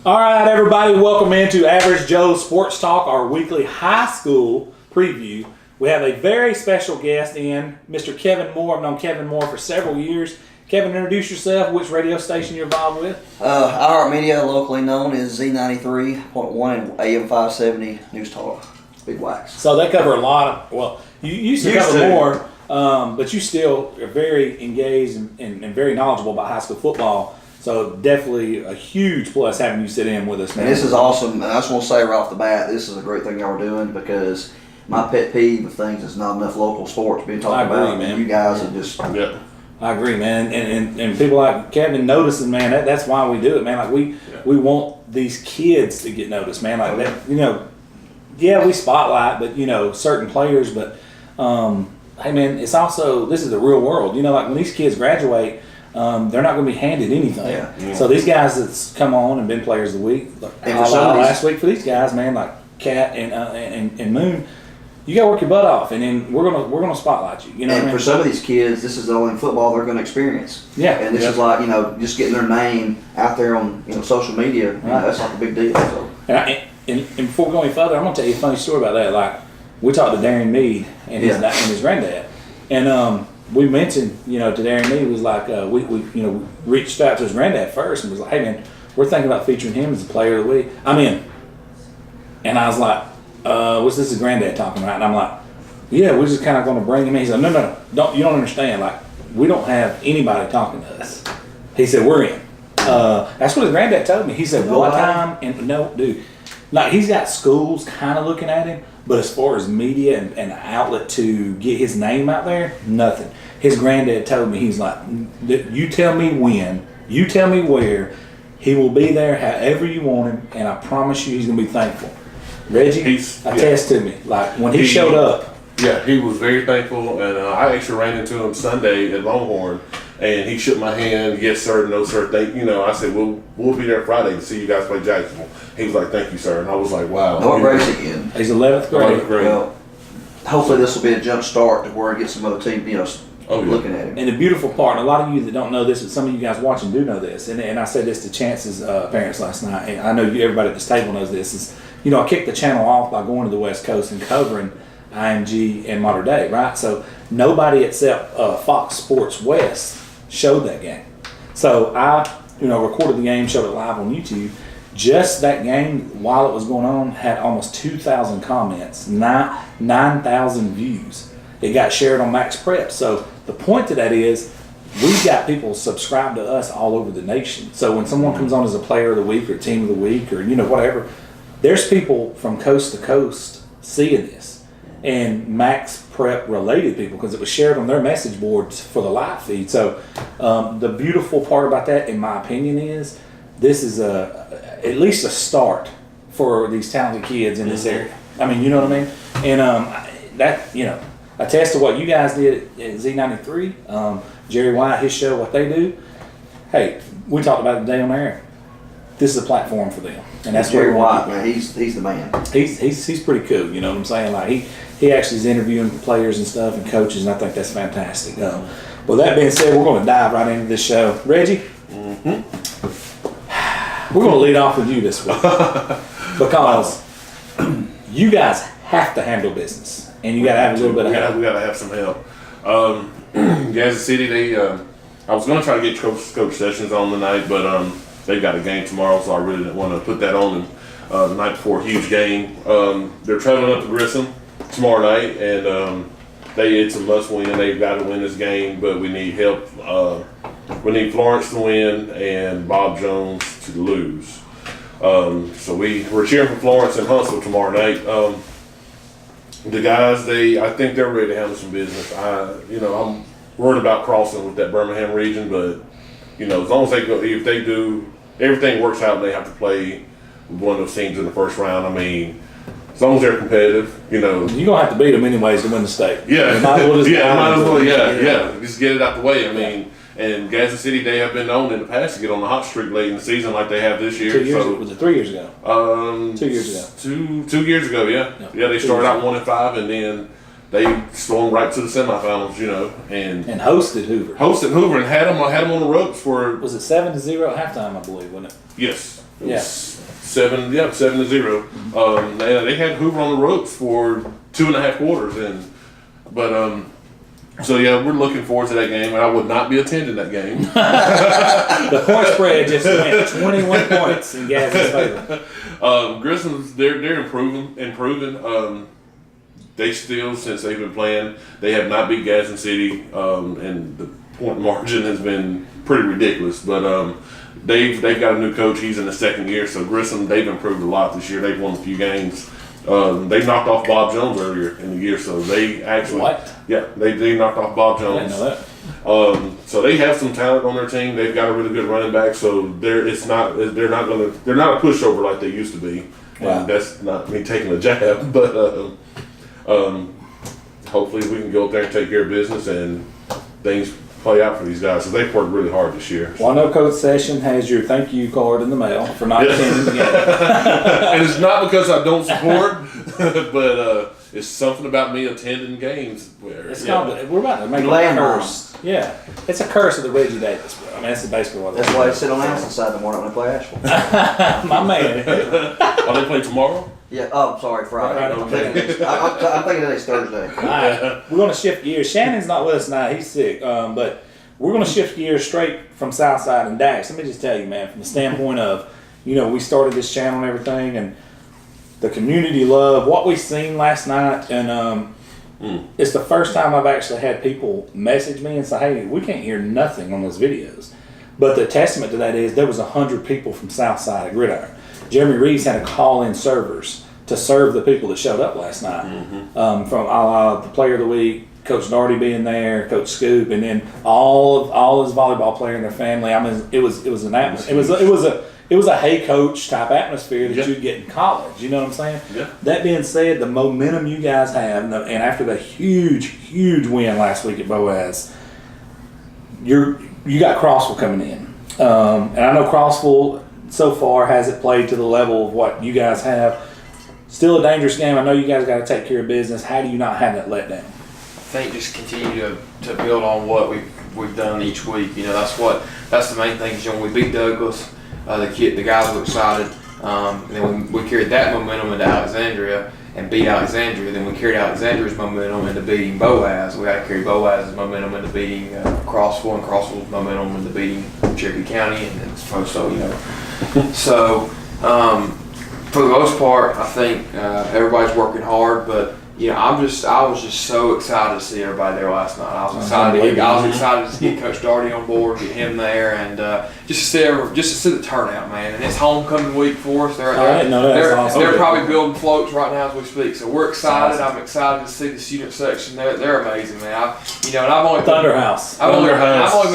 All right, everybody, welcome into Average Joe Sports Talk, our weekly high school preview. We have a very special guest in, Mr. Kevin Moore. I've known Kevin Moore for several years. Kevin, introduce yourself, which radio station you're involved with. iHeartMedia, locally known as Z93.1 and AM 570 News Talk. Big wax. So they cover a lot of, well, you used to cover more, but you still are very engaged and very knowledgeable about high school football. So definitely a huge plus having you sit in with us, man. And this is awesome. And I just want to say right off the bat, this is a great thing y'all are doing because my pet peeve of things is not enough local sports being talked about. Man. And you guys are just... Yeah. I agree, man, and people like Kevin noticing, man. That's why we do it, man. Like we want these kids to get noticed, man. Like that, you know. Yeah, we spotlight, but certain players. But hey, man, it's also this is the real world. You know, like when these kids graduate, they're not going to be handed anything. Yeah. So these guys that's come on and been players of the week, last week for these guys, man, like Cat and Moon. You got to work your butt off, and then we're gonna spotlight you. You know, and what I mean? for some of these kids, this is the only football they're going to experience. Yeah, and this is like just getting their name out there on social media. Right. That's like a big deal. So. And before we go any further, I'm gonna tell you a funny story about that. Like we talked to Darren Meade and his granddad, and we mentioned to Darren Meade was like we reached out to his granddad first and was like, hey man, we're thinking about featuring him as a player of the week. I'm in, and I was like. What's this? His granddad talking about? And I'm like, yeah, we're just kind of going to bring him in. He said, no, you don't understand. Like, we don't have anybody talking to us. He said, we're in. That's what his granddad told me. He said, one time, and no, dude, like he's got schools kind of looking at him, but as far as media and an outlet to get his name out there, nothing. His granddad told me, he's like, you tell me when, you tell me where, he will be there however you want him, and I promise you he's going to be thankful. Reggie, attest to me. Like when he showed up. Yeah, he was very thankful, and I actually ran into him Sunday at Longhorn, and he shook my hand. Yes, sir. No, sir. I said, we'll be there Friday to see you guys play Jacksonville. He was like, thank you, sir. And I was like, wow. No race again. He's 11th grade. Well, hopefully this will be a jump start to where I get some other team, looking at him. And the beautiful part, and a lot of you that don't know this, but some of you guys watching do know this, and I said this to Chance's parents last night, and I know everybody at this table knows this, is I kicked the channel off by going to the West Coast and covering IMG and Modern Day, right? So nobody except Fox Sports West showed that game. So I, recorded the game, showed it live on YouTube. Just that game, while it was going on, had almost 2,000 comments, 9,000 views. It got shared on Max Prep. So the point to that is we've got people subscribed to us all over the nation. So when someone comes on as a player of the week or team of the week or, whatever, there's people from coast to coast seeing this. And Max Prep related people because it was shared on their message boards for the live feed. So the beautiful part about that, in my opinion, is this is at least a start for these talented kids in this area. I mean, you know what I mean? And attest to what you guys did at Z93, Jerry White, his show, what they do. Hey, we talked about it today on air. This is a platform for them, and that's Jerry White, man. He's the man. He's pretty cool. You know what I'm saying? Like he actually is interviewing players and stuff and coaches, and I think that's fantastic. Well, that being said, we're going to dive right into this show. Reggie, we're going to lead off with you this week because you guys have to handle business. And you got to have a little bit of help. We got to have some help. Kansas City, I was going to try to get Coach Sessions on tonight, but they've got a game tomorrow, so I really didn't want to put that on them the night before a huge game. They're traveling up to Grissom tomorrow night, and it's a must-win. They've got to win this game, but we need help. We need Florence to win and Bob Jones to lose. So we're cheering for Florence and Huntsville tomorrow night. The guys, I think they're ready to handle some business. I'm worried about crossing with that Birmingham region, but as long as if they do, everything works out and they have to play with one of those teams in the first round. I mean, as long as they're competitive, you're gonna have to beat them anyways to win the state. Yeah, might as well. Just get it out the way. I mean, and Kansas City, they have been known in the past to get on the hot streak late in the season, like they have this year. 2 years? Was it 3 years ago? 2 years ago. 2 years ago. Yeah. They started out 1-5, and then they stormed right to the semifinals. And hosted Hoover. And had them on the ropes for. Was it 7-0 at halftime? I believe, wasn't it? Yes. It was Yeah. 7-0. They had Hoover on the ropes for 2.5 quarters, so yeah, we're looking forward to that game. I would not be attending that game. The point spread just went 21 points in Gadsden's favor. Grissom's they're improving. They still, since they've been playing, they have not beat Gadsden City, and the point margin has been pretty ridiculous. But they've got a new coach. He's in the second year, so Grissom, they've improved a lot this year. They've won a few games. They knocked off Bob Jones earlier in the year, so they actually they knocked off Bob I didn't Jones. know that. So they have some talent on their team. They've got a really good running back. So they're not a pushover like they used to be. Wow. And that's not me taking a jab, but hopefully we can go up there and take care of business and things play out for these guys. So they've worked really hard this year. Well, I know Coach Session has your thank you card in the mail for not attending the game. And it's not because I don't support, but it's something about me attending games where It's called, we're about to make a curse. Yeah, it's a curse of the Reggie Davis. Bro. I mean, that's basically what it is. That's why they sit on the outside side in the morning when they play Asheville. My man. Are they playing tomorrow? Yeah. Oh, sorry, Friday. Friday. I'm thinking today's Thursday. All right, we're going to shift gears. Shannon's not with us tonight. He's sick. But we're going to shift gears straight from Southside and Dax. Let me just tell you, man, from the standpoint of, we started this channel and everything, and the community love, what we seen last night, and it's the first time I've actually had people message me and say, hey, we can't hear nothing on those videos. But the testament to that is there was 100 people from Southside at Gridiron. Jeremy Reeves had to call in servers to serve the people that showed up last night. From the player of the week, Coach Darty being there, Coach Scoop, and then all his volleyball player and their family. I mean, it was an atmosphere. It was a hey coach type atmosphere that you'd get in college. You know what I'm saying? Yeah. That being said, the momentum you guys have, and after the huge win last week at Boaz, you got Crossville coming in, and I know Crossville so far hasn't played to the level of what you guys have. Still a dangerous game. I know you guys got to take care of business. How do you not have that letdown? I think just continue to build on what we've done each week. That's the main thing. Is when we beat Douglas, the guys were excited, and then we carried that momentum into Alexandria and beat Alexandria. Then we carried Alexandria's momentum into beating Boaz. We got to carry Boaz's momentum into beating Crossville, and Crossville's momentum into beating Cherokee County, and so So for the most part, I think everybody's working hard, but. I was just so excited to see everybody there last night. I was excited to get Coach Darty on board, get him there, and just to see the turnout, man. And it's homecoming week for us. They're probably building floats right now as we speak. So we're excited. I'm excited to see the student section. They're amazing, man. I've only Thunderhouse. I've only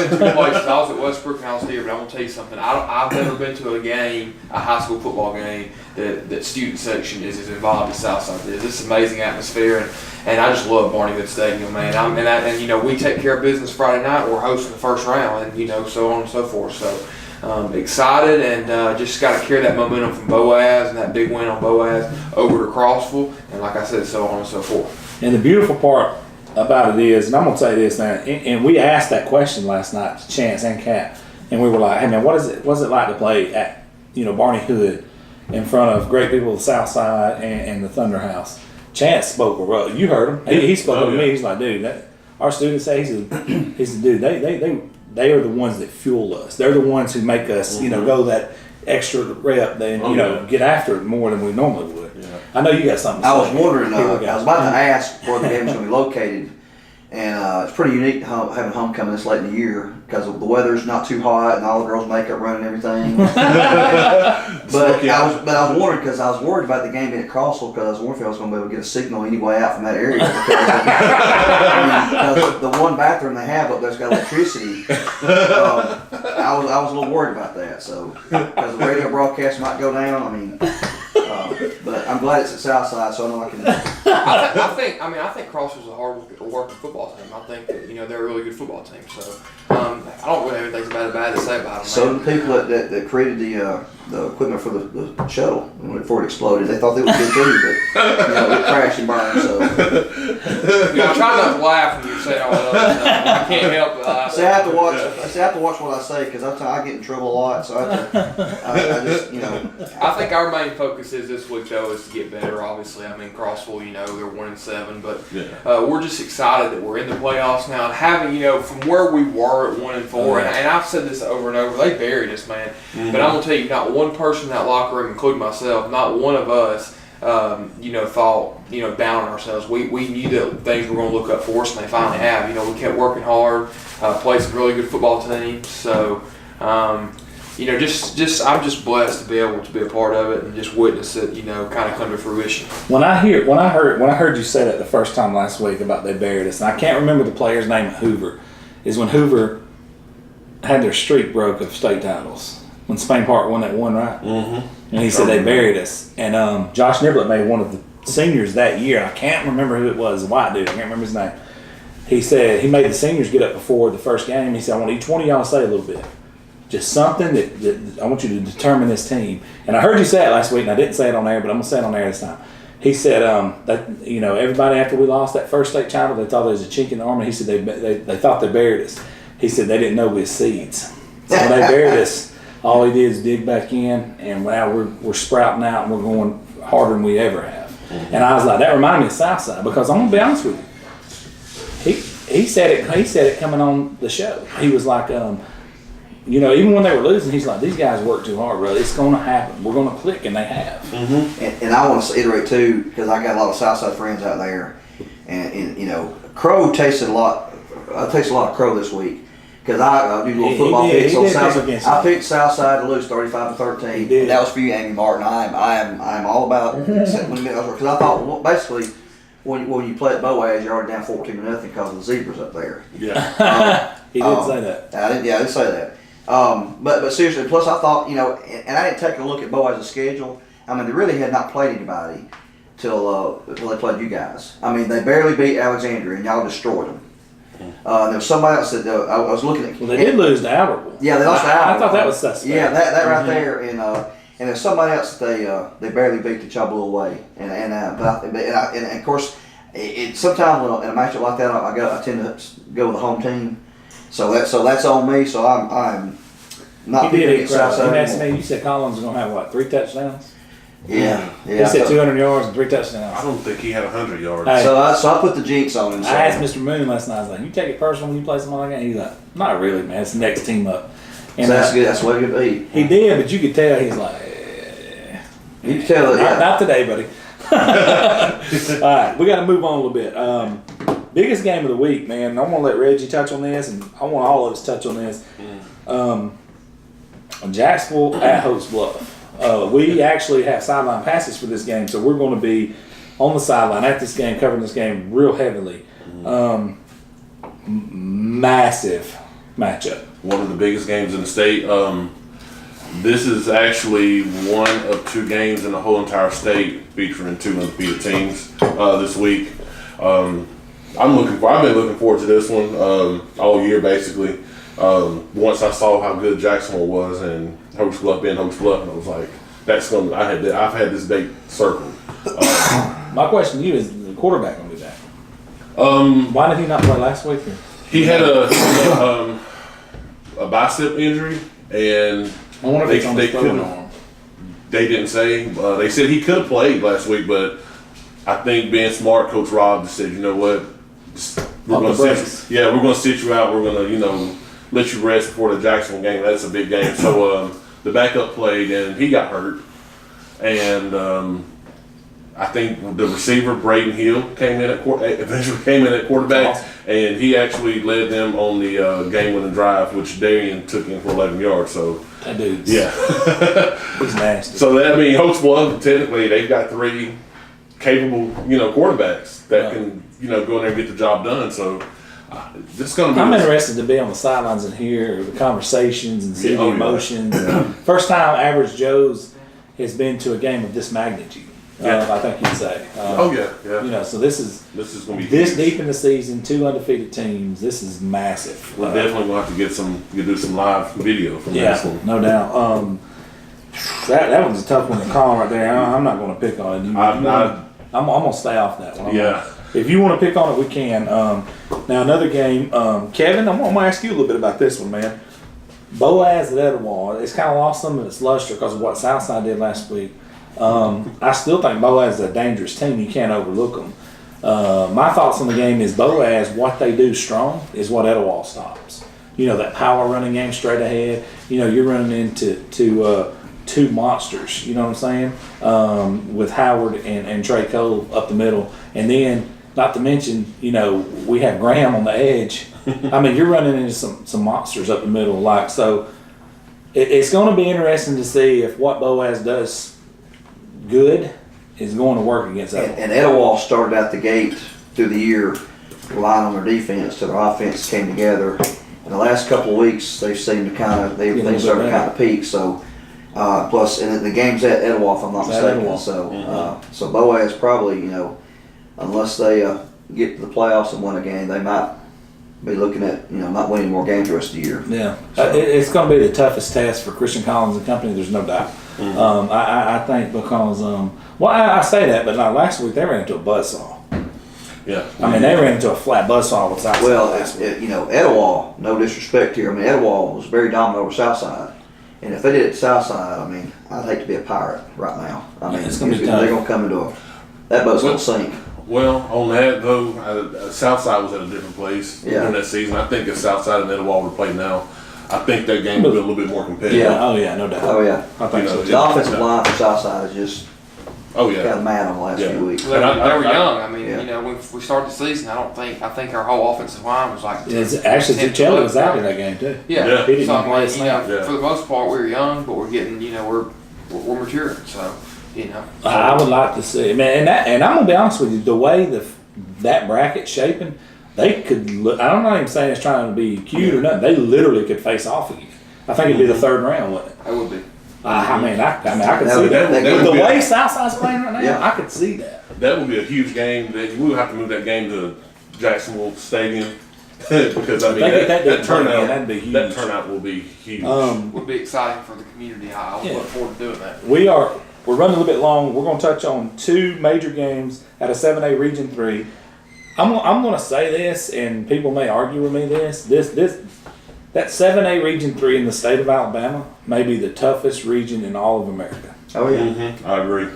been to 2 places. I was at Westbrook and I was here, but I'm gonna tell you something. I've never been to a high school football game that student section is as involved as Southside is. It's an amazing atmosphere, and I just love Barney Hood Stadium, man. We take care of business Friday night. We're hosting the first round, and so on and so forth. So excited, and just got to carry that momentum from Boaz and that big win on Boaz over to Crossville, and like I said, so on and so forth. And the beautiful part about it is, and I'm gonna say this, man, and we asked that question last night to Chance and Kat, and we were like, hey man, what's it like to play at Barney Hood in front of great people of the South Side and the Thunderhouse? Chance spoke, you heard him. He spoke to me. He's like, dude, our students say he's a dude. They are the ones that fuel us. They're the ones who make us, go that extra rep and get after it more than we normally would. Yeah. I know you got something to say. I was wondering. I was about to ask where the game's going to be located, and it's pretty unique having homecoming this late in the year because the weather's not too hot and all the girls' makeup running and everything. but I was wondering because I was worried about the game being at Crossville because I was wondering if I was going to be able to get a signal anyway out from that area. Because the one bathroom they have up there's got electricity. I was a little worried about that. So because the radio broadcast might go down. But I'm glad it's at Southside, so I know I can. I think Crossville's a hard working football team. I think that they're a really good football team. So I don't really have anything bad to say about them. So the people that created the equipment for the shuttle before it exploded, they thought they would good too, but it crashed and burned. So I try not to laugh when you say all I can't help it. See, I have to watch. See, I have to watch what I say because I get in trouble a lot. So I just, I think our main focus is this week though is to get better. Obviously, I mean Crossville, they're 1-7, but we're just excited that we're in the playoffs now and having from where we were at 1-4, and I've said this over and over. They buried us, man. Mm-hmm. But I'm gonna tell you, not one person in that locker room, including myself, not one of us, thought down on ourselves. We knew that things were going to look up for us, and they finally have. We kept working hard, played some really good football teams. So, just I'm just blessed to be able to be a part of it and just witness it, kind of come to fruition. When I heard you say that the first time last week about they buried us, and I can't remember the player's name at Hoover, is when Hoover had their streak broke of state titles. When Spain Park won that one, right? Mm-hmm. And he said they buried us. And Josh Niblett made one of the seniors that year. I can't remember who it was, a white dude. I can't remember his name. He said he made the seniors get up before the first game. He said, I want each one of y'all to say a little bit. Just something that I want you to determine this team. And I heard you say it last week, and I didn't say it on air, but I'm going to say it on air this time. He said that everybody after we lost that first state title, they thought there was a chink in the armor. He said they thought they buried us. He said they didn't know we was seeds. So when they buried us, all he did is dig back in, and now we're sprouting out, and we're going harder than we ever have. Mm-hmm. And I was like, that reminded me of Southside, because I'm gonna be honest with you. He said it coming on the show. He was like, even when they were losing, he's like, these guys work too hard, bro. It's gonna happen. We're gonna click, and they have. Mm-hmm. And I want to iterate too, because I got a lot of Southside friends out there, and Crow tasted a lot. I tasted a lot of Crow this week. Because I do little football picks on Southside. I picked Southside to lose 35-13. That was for you, Amy Martin. I'm all about because I thought basically when you play at Boaz, you're already down 14-0 because of the zebras up there. Yeah, he did say that. I didn't say that. But seriously, plus I thought and I didn't take a look at Boaz's schedule. I mean, they really had not played anybody till they played you guys. I mean, they barely beat Alexandria, and y'all destroyed them. There was somebody else that I was looking at. Well, they did lose to Albertville. Yeah, they lost to Albertville. I thought that was suspect. Yeah, that right there, and there's somebody else that they barely beat that y'all blew away, and of course, sometimes in a matchup like that, I tend to go with the home team, so that's on me. So I'm not picking against Southside anymore. You said Collins was gonna have 3 touchdowns? Yeah. He said 200 yards and 3 touchdowns. I don't think he had 100 yards. Hey, so I put the jinx on him. So. I asked Mr. Moon last night. I was like, "You take it personal when you play something like that?" He's like, "Not really, man. It's the next team up." And so that's good. That's what it be. He did, but you could tell he's like, You can tell that. Not today, buddy. All right, we got to move on a little bit. Biggest game of the week, man. I'm gonna let Reggie touch on this, and I want all of us to touch on this. Jacksonville at Hopes Bluff. We actually have sideline passes for this game, so we're going to be on the sideline at this game, covering this game real heavily. Massive matchup. One of the biggest games in the state. This is actually one of 2 games in the whole entire state featuring 2 undefeated teams this week. I've been looking forward to this one all year, basically. Once I saw how good Jacksonville was and Hopes Bluff being Hopes Bluff, and I was like, I've had this date circled. My question to you is, the quarterback gonna be back? Why did he not play last week? He had a bicep injury, and I wonder if he's on his throwing arm. They didn't say. They said he could have played last week, but I think being smart, Coach Rob just said, you know what, we're going to sit you out. We're going to, let you rest before the Jacksonville game. That's a big game. So the backup played, and he got hurt. And I think the receiver, Braden Hill, eventually came in at quarterback, awesome. And he actually led them on the game-winning drive, which Darian took in for 11 yards. So that dude's he's nasty. So Hopes Bluff, technically, they've got 3 capable, quarterbacks that can, go in there and get the job done. So this is going to be. I'm interested to be on the sidelines and hear the conversations and see the emotions. First time Average Joe's has been to a game of this magnitude. I think you'd say. So this is going to be this huge. Deep in the season, 2 undefeated teams. This is massive. We're definitely going to have to do some live video from this one. No doubt. That one's a tough one to call right there. I'm not going to pick on it. I'm going to stay off that one. if you want to pick on it, we can. Now another game, Kevin. I'm gonna ask you a little bit about this one, man. Boaz at Etowah. It's kind of lost some of its luster because of what Southside did last week. I still think Boaz is a dangerous team. You can't overlook them. My thoughts on the game is Boaz, what they do strong is what Etowah stops. You know, that power running game straight ahead. You know, you're running into two monsters, you know what I'm saying? With Howard and Trey Cole up the middle. And then, not to mention, you know, we have Graham on the edge. I mean, you're running into some monsters up the middle. Like, so it's going to be interesting to see if what Boaz does good is going to work against that. And Etowah started out the gate through the year relying on their defense till their offense came together. In the last couple of weeks, they've seemed to they started to kind of peak. So, plus, and the game's at Etowah, if I'm not mistaken. So, so Boaz probably, you know, unless they get to the playoffs and win a game, they might be looking at, you know, not winning more games the rest of the year. Yeah, So- it's going to be the toughest test for Christian Collins and company. There's no doubt. I think because I say that, but like last week they ran into a buzzsaw. Yeah. I mean, they ran into a flat buzzsaw with Southside Well, last week. you know, Etowah, no disrespect here. I mean, Etowah was very dominant over Southside. And if they did it to Southside, I mean, I'd hate to be a pirate right now. I mean, It's gonna be tough. they're going to come into that boat's going to sink. Well, on that though, Southside was at a different place Yeah. during that season. I think if Southside and Etowah were playing now, I think that game would be a little bit more competitive. Yeah. Oh yeah, no doubt. Oh, yeah. I think You know, so too. The offensive line for Southside is just Oh kind yeah. of mad on the last Yeah. few weeks. They were young. I mean, Yeah. you know, when we started the season, I think our whole offensive line was like. It's actually 10, Zucchelli was 12. out in that game too. Yeah. Yeah. He didn't So, I play a mean, you snap. know, Yeah. for the most part, we were young, but we're getting, you know, we're maturing. So, you know. I would like to see, man, and I'm gonna be honest with you, the way that bracket shaping, they could. I'm not even saying it's trying to be cute or nothing. They literally could face off of you. I think it'd be the third round, wouldn't it? That would be. I mean, I could That see would- that. that With would the be- way Southside's playing right now, Yeah. I could see that. That would be a huge game. That we would have to move that game to Jacksonville Stadium because I mean They get that that done, turnout that'd be huge. that turnout will be huge. Would be exciting for the community. I Yeah. look forward to doing that. We're running a little bit long. We're going to touch on two major games out of 7A Region 3. I'm going to say this, and people may argue with me that 7A Region 3 in the state of Alabama may be the toughest region in all of America. Oh, yeah. I agree.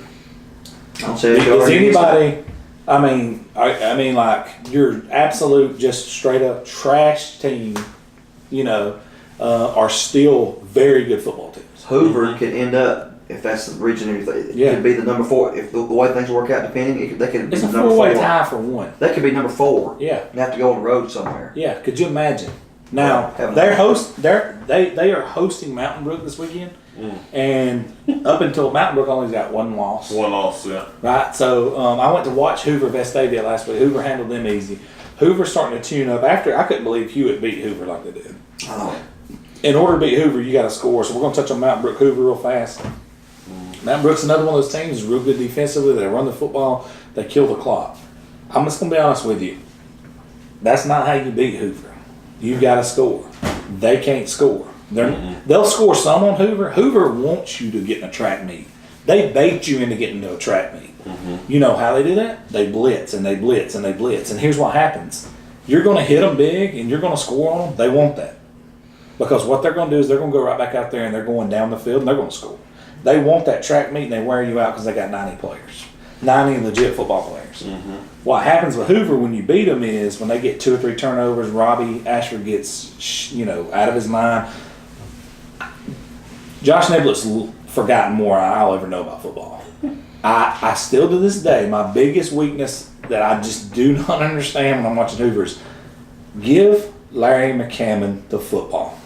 I don't see it Is going against that. anybody, I mean, like, your absolute, just straight up trash team, you know, are still very good football teams. Hoover could end up, if that's the region, it Yeah. could be the number 4. If the way things work out, depending, they could be It's a the number 4. four-way tie for one. They could be number 4 Yeah. and have to go on the road somewhere. Yeah, could you imagine? Now Yeah, they are hosting Mountain Brook this weekend, and up until Mountain Brook only's got one loss, One loss, yeah. right? So I went to watch Hoover Vestavia last week. Hoover handled them easy. Hoover's starting to tune up. After I couldn't believe Hewitt beat Hoover like they did. I know. In order to beat Hoover, you got to score. So we're going to touch on Mountain Brook Hoover real fast. Mountain Brook's another one of those teams real good defensively. They run the football. They kill the clock. I'm just going to be honest with you. That's not how you beat Hoover. You got to score. They can't score. They'll score some on Hoover. Hoover wants you to get in a track meet. They bait you into getting into a track meet. You know how they do that? They blitz and they blitz and they blitz. And here's what happens. You're going to hit them big and you're going to score on them. They want that. Because what they're going to do is they're going to go right back out there and they're going down the field and they're going to score. They want that track meet and they wear you out because they got 90 players. 90 legit football players. What happens with Hoover when you beat them is when they get 2 or 3 turnovers, Robbie Ashford gets, out of his mind. Josh Niblett's forgotten more than I'll ever know about football. I still to this day, my biggest weakness that I just do not understand when I'm watching Hoover is give Larry McCammon the football.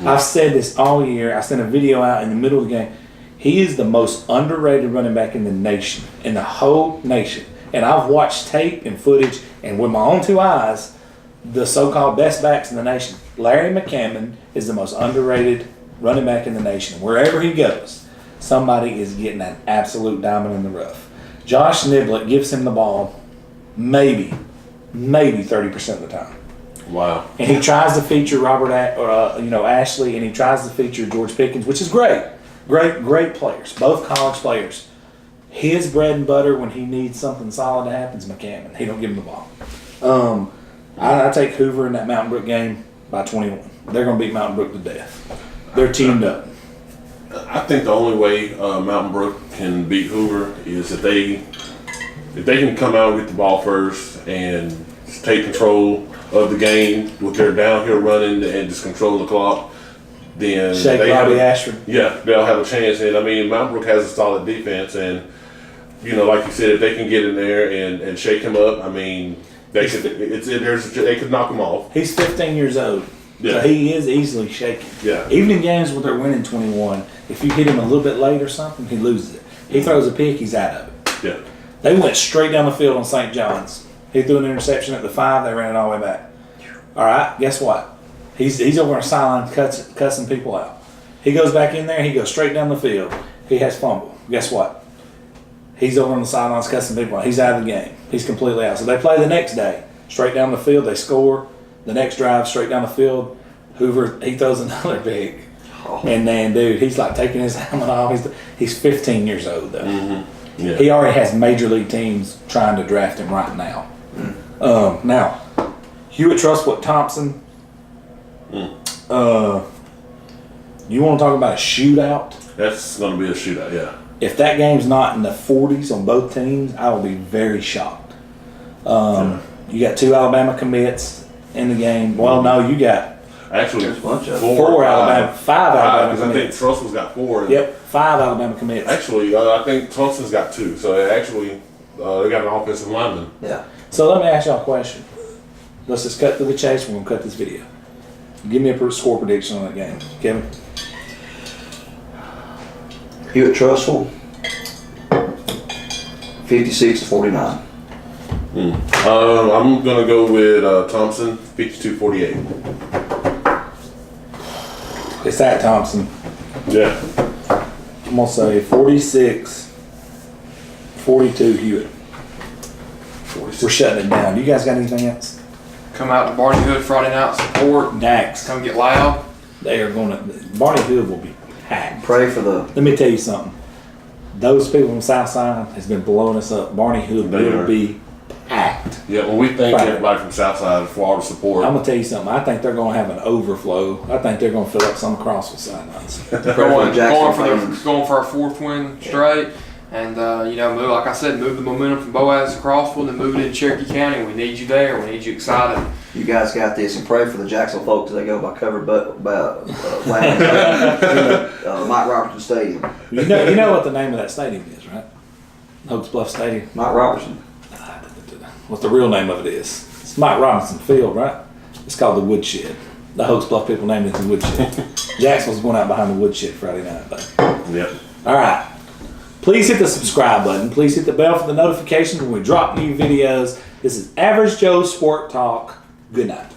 I've said this all year. I sent a video out in the middle of the game. He is the most underrated running back in the nation, in the whole nation. And I've watched tape and footage, and with my own 2 eyes, the so-called best backs in the nation. Larry McCammon is the most underrated running back in the nation. Wherever he goes, somebody is getting an absolute diamond in the rough. Josh Niblett gives him the ball maybe 30% of the time. Wow. And he tries to feature Ashley, and he tries to feature George Pickens, which is great. Great players, both college players. His bread and butter when he needs something solid to happen is McCammon. He don't give him the ball. I take Hoover in that Mountain Brook game by 21. They're going to beat Mountain Brook to death. They're teamed up. I think the only way Mountain Brook can beat Hoover is if they can come out and get the ball first and take control of the game with their downhill running and just control the clock. Then Shake they Bobby have Ashford. Yeah, they'll have a chance. And I mean, Mountain Brook has a solid defense, and you know, like you said, if they can get in there and shake him up, I mean, they could knock him off. He's 15 years old. Yeah. So he is easily shaken. Yeah. Even in games where they're winning 21, if you hit him a little bit late or something, he loses it. He throws a pick, he's out of it. Yeah. They went straight down the field on St. John's. He threw an interception at the 5, they ran it all the way back. All right, guess what? He's over on the sideline cussing people out. He goes back in there, he goes straight down the field. He has fumble. Guess what? He's over on the sidelines cussing people out. He's out of the game. He's completely out. So they play the next day, straight down the field, they score. The next drive, straight down the field, Hoover, he throws another pick. Oh. And then, dude, he's like taking his helmet off. He's 15 years old, though. Mm-hmm. Yeah. He already has major league teams trying to draft him right now. Now, Hewitt Trustwood Thompson. You want to talk about a shootout? That's going to be a shootout. Yeah. If that game's not in the 40s on both teams, I will be very shocked. You got 2 Alabama commits in the game. Well, no, you got Actually, There's a bunch of 4 Alabama, 5 Alabama because I think commits. Trussell's got 4. Yep, 5 Alabama commits. Actually, I think Thompson's got 2. So actually, they got an offensive lineman. Yeah. So let me ask y'all a question. Let's just cut to the chase. We're going to cut this video. Give me a score prediction on that game. Kevin? Hewitt Trussell, 56-49. I'm going to go with Thompson, 52-48. It's at Thompson. Yeah. I'm going to say 46-42 Hewitt. We're shutting it down. You guys got anything else? Come out to Barney Hood Friday night support. Dax. Come get loud. They are going to. Barney Hood will be packed. Pray for the Let me tell you something. Those people from Southside has been blowing us up. Barney Hood They will are. be packed. Yeah, well, we thank Right. everybody from Southside for all the support. I'm gonna tell you something. I think they're gonna have an overflow. I think they're gonna fill up some Crossville sidelines. Going Jackson for our 4th win straight. And, move, like I said, move the momentum from Boaz to Crossville and move it into Cherokee County. We need you there. We need you excited. You guys got this, and pray for the Jacksonville folks as they go by covered Mike Robertson Stadium. You know what the name of that stadium is, right? Oaks Bluff Stadium. Mike Robertson. What the real name of it is? It's Mike Robinson Field, right? It's called the Woodshed. The Oaks Bluff people named it the Woodshed. Jacksonville's going out behind the Woodshed Friday night, though. Yep. All right. Please hit the subscribe button. Please hit the bell for the notifications when we drop new videos. This is Average Joe Sport Talk. Good night.